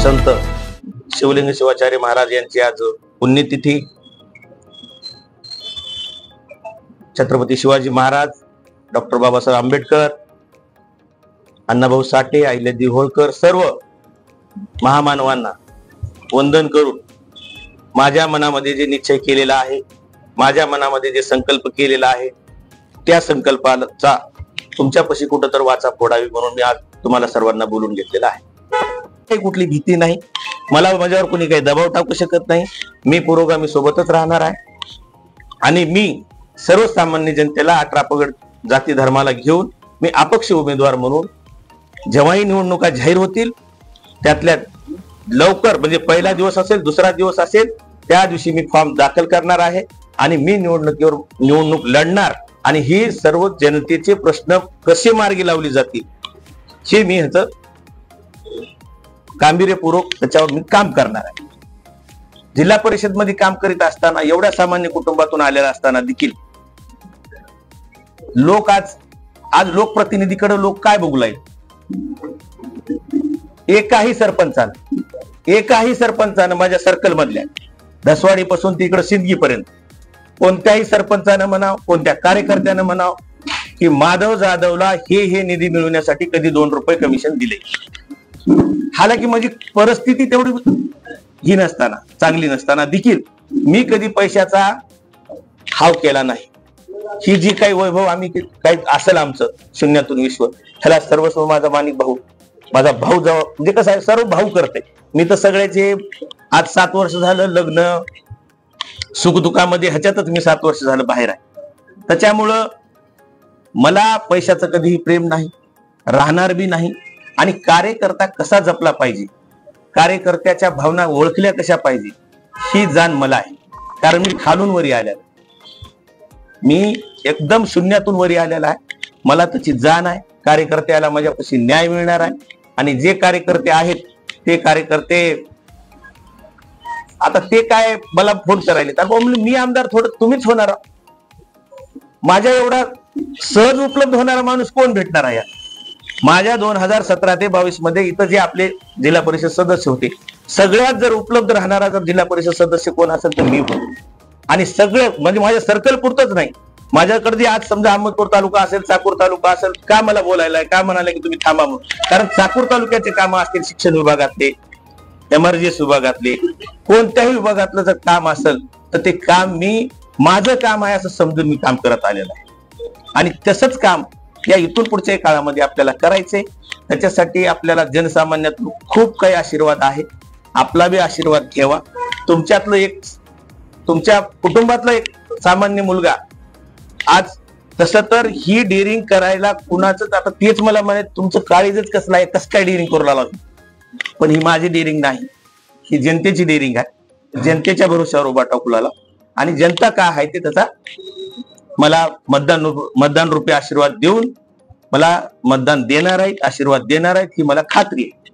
संत शिवलिंग शिवाचार्य महाराज यांची आज पुण्यतिथी। छत्रपती शिवाजी महाराज, डॉक्टर बाबासाहेब आंबेडकर, अण्णाभाऊ साठे, अहिल्यादेवी होळकर सर्व महामानवांना वंदन करून माझ्या मनामध्ये जे निश्चय केलेला आहे, माझ्या मनामध्ये जे संकल्प केलेला आहे, त्या संकल्पाचा तुमच्यापाशी कुठं तर वाचा फोडावी म्हणून मी आज तुम्हाला सर्वांना बोलून घेतलेला आहे। काही कुठली भीती नाही, मला माझ्यावर कोणी काही दबाव टाकू शकत नाही। मी पुरोगामी सोबतच राहणार आहे आणि मी सर्वसामान्य जनतेला 18 पगड जाती धर्माला घेऊन मी अपक्ष उमेदवार म्हणून जेव्हाही निवडणुका जाहीर होतील त्यातल्या लवकर, म्हणजे पहिला दिवस असेल, दुसरा दिवस असेल, त्या दिवशी मी फॉर्म दाखल करणार आहे आणि मी निवडणूक लढणार आणि ही सर्व जनतेचे प्रश्न कसे मार्गी लावले जातील हे मी ह्याचं गांभीर्यपूर्वक त्याच्यावर मी काम करणार आहे। जिल्हा परिषद मध्ये काम करीत असताना, एवढ्या सामान्य कुटुंबातून आलेला असताना देखील लोक आज लोकप्रतिनिधीकडे लोक काय बघू लागले? एकाही सरपंचानं माझ्या सर्कल मधल्या दसवाडी पासून तिकडे सिंदगी पर्यंत कोणत्याही सरपंचानं म्हणाव, कोणत्या कार्यकर्त्यानं म्हणाव की माधव जाधवला हे निधी मिळवण्यासाठी कधी 2 रुपये कमिशन दिले। हालाकी माझी परिस्थिती तेवढी ही नसताना, चांगली नसताना देखील मी कधी पैशाचा हाव केला नाही। ही जी काही वैभव आम्ही काही असेल आमचं शून्यातून विश्व, ह्याला सर्वस्व माझा माणिक भाऊ, माझा भाऊ जवळ, म्हणजे कसं आहे, सर्व भाऊ करते। मी तर सगळ्याचे आज 7 वर्ष झालं लग्न सुखदुःखामध्ये, ह्याच्यातच मी 7 वर्ष झालं बाहेर आहे। त्याच्यामुळं मला पैशाचं कधीही प्रेम नाही, राहणार बी नाही। आणि कार्यकर्ता कसा जपला पाहिजे, कार्यकर्त्याच्या भावना ओळखल्या कशा पाहिजे ही जाण मला आहे। कारण मी खालून वरी आलेला, मी एकदम शून्यातून वरी आलेला आहे, मला त्याची जाण आहे। कार्यकर्त्याला माझ्यापाशी न्याय मिळणार आहे आणि जे कार्यकर्ते आहेत ते कार्यकर्ते आता ते काय मला फोन करायले, तर मी आमदार थोडं तुम्हीच होणार, माझ्या एवढा सहज उपलब्ध होणारा माणूस कोण भेटणार आहे? माझ्या 2017 ते 22 मध्ये इथं जे आपले जिल्हा परिषद सदस्य होते, सगळ्यात जर उपलब्ध राहणारा जर जिल्हा परिषद सदस्य कोण असेल तर मी होतो। आणि सगळे म्हणजे माझ्या सर्कल पुरतच नाही, माझ्याकडे आज समजा अहमदपूर तालुका असेल, चाकूर तालुका असेल, का मला बोलायला का म्हणाले की तुम्ही थांबा म्हणून? कारण चाकूर तालुक्याचे काम असतील, शिक्षण विभागातले, एमर्जन्सी विभागातले, कोणत्याही विभागातलं जर काम असेल तर ते काम मी माझं काम आहे असं समजून मी काम करत आलेलं आहे। आणि तसंच काम या इथून पुढच्या काळामध्ये आपल्याला करायचंय। त्याच्यासाठी आपल्याला जनसामान्यातून खूप काही आशीर्वाद आहे, आपला बी आशीर्वाद घ्यावा। तुमच्यातलं एक, तुमच्या कुटुंबातला एक सामान्य मुलगा आज, तसं तर ही डेअरिंग करायला कुणाच, आता तेच मला म्हणे तुमचं काळीजच कसलं आहे, कसं काय डेअरिंग करू लागला? पण ही माझी डेअरिंग नाही, ही जनतेची डेअरिंग आहे। जनतेच्या भरोश्यावर उभा टाकू लागला आणि जनता काय आहे ते त्याचा मला मतदान रूपी आशीर्वाद देऊन मला मतदान देणार आहेत, आशीर्वाद देणार आहेत ही मला खात्री आहे।